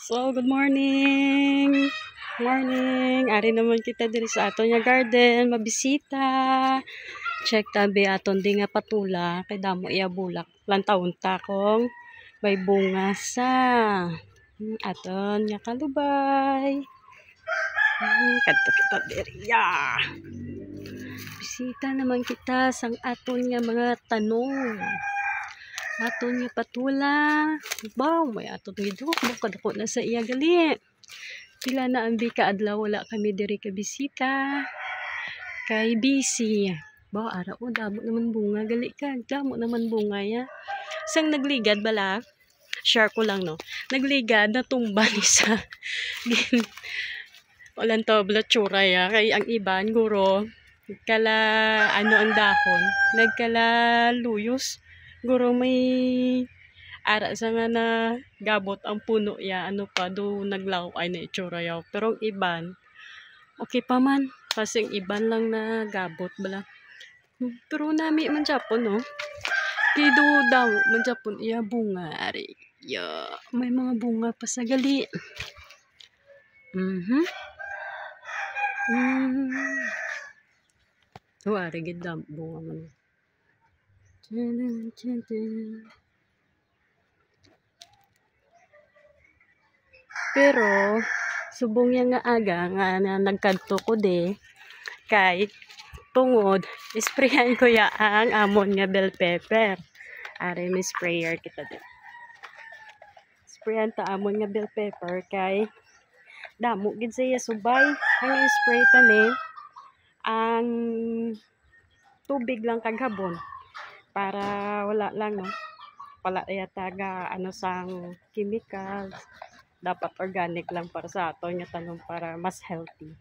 So, good morning. Morning. Ari naman kita diri sa aton nga garden, mabisita. Check tabi aton di nga patula kay damo iya bulak. Lantawon ta kong may bunga sa aton nga kalubay. Kadto kita diri ya. Bisita naman kita sang aton nga mga tanong. Aton nga patula. Baw, may aton giduk. Kadako na sa iya gali. Pila na ang bika adlaw wala kami diri ka bisita. Kay busy. Baw, ara o damo naman bunga gali ka. Damo naman bunga ya. Sang nagligad bala. Share ko lang no. Nagligad na tumba ni sa walang to blatsura ya. Kay ang iban guro nagkala ano ang dahon. Nagkala luyos. Guro may ara sa nga na gabot ang puno ya ano pa do naglaw ay na itsura yaw pero ang iban okay pa man kasi ang iban lang na gabot bala pero nami man Japon no kido daw man Japon iya bunga ari ya may mga bunga pa sa gali ari gid bunga man. Pero subong yang nga aga nga na nagkadto ko de kay tungod isprayan ko ya ang amon nga bell pepper. Are may sprayer kita de. Sprayan ta amon nga bell pepper kay damo gid siya subay ang spray ta ni ang tubig lang kag habon para wala lang no. Wala taga ano sang chemicals. Dapat organic lang para sa ato nga tanong para mas healthy.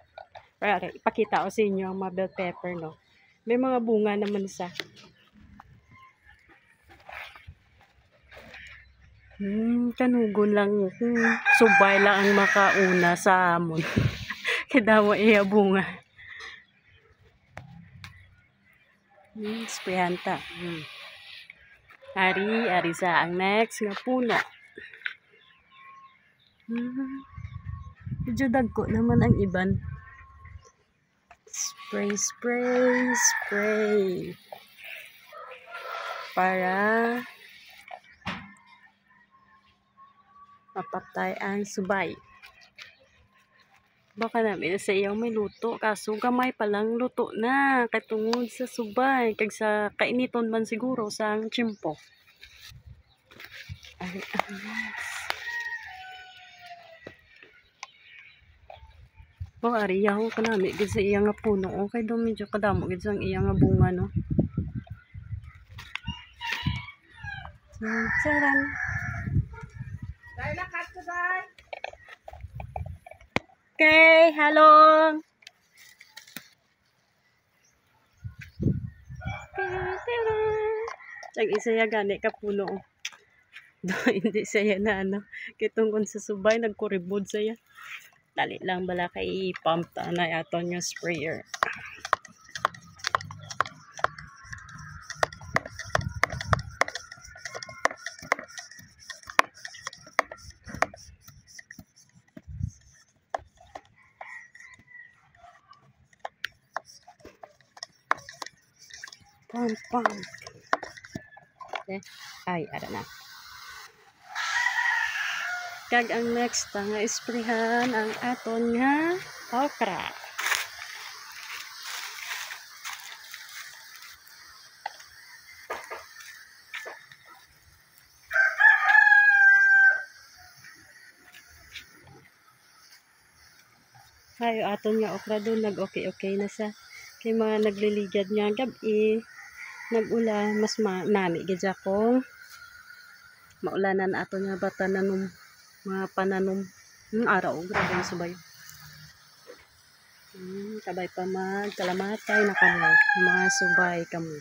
Para ipakita ko sa inyo ang mga bell pepper no. May mga bunga naman sa. Kanugon lang subay lang ang makauna sa amon. Kadawa iya bunga. Sprayan ta. Ari sa ang next nga puno. Medyo dagko naman ang iban. Spray. Para mapatay ang subay. Baka namin sa iyo may luto. Kaso gamay palang luto na. Katungod sa subay. Kag sa kainiton man siguro sa tsimpo. Ay, ari yaw kanami gid sa iya nga puno okay daw medyo kadamo gid sang iya nga bunga no. Charan. Okay, hello. Ang isa ya gani ka puno. Hindi saya na ano. Kitong kun sa subay nagkuribod saya. Dali lang bala kay pump ta na aton nga sprayer. Pump. Okay. Ay, ara na. Kag ang next nga isprehan ang aton nga okra. Ay aton nga okra doon nag-okay na sa kay mga nagliligad nga gabi nag-ulan mas nami gid akong maulanan aton nga batanan mga pananom araw grabe ang subay kabay pa magkalamatay na kamo mga subay kamo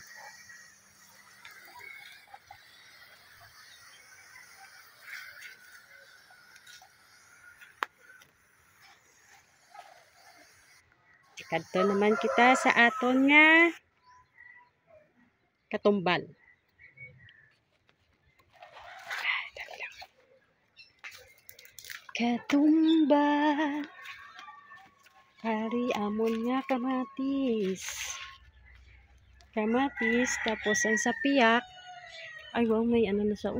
kadto naman kita sa aton nga katumbal. Katumbal. Hari amon nga kamatis. Kamatis, tapos ang sapiyak. Ay wow, may ano na sa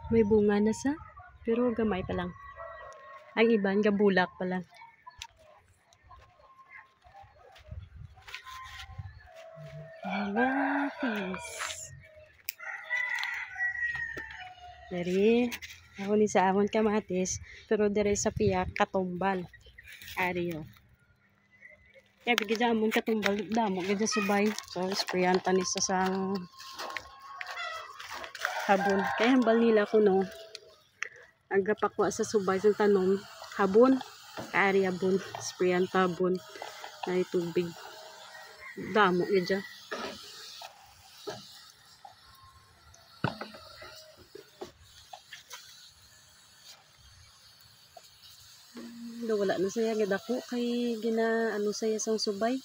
may bunga na sa. Pero gamay pa lang. Ang iban, gabulak pa lang. Kamatis. Dari, ako ni sa amon kamatis, pero dari sa piyak, katumbal. Ariyo. Kaya bigyan amon katumbal, damo, gaya subay. So, sprayan tanis sa sang habon. Kaya hambal nila ko no, agapakwa sa subay sa tanom, habon, kaari habon, sprayan tabon, na tubig. Damo, gaya. Wala na saya gadako kay gina ano saya sang subay.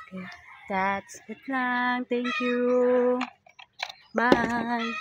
Okay. That's it lang. Thank you. Bye.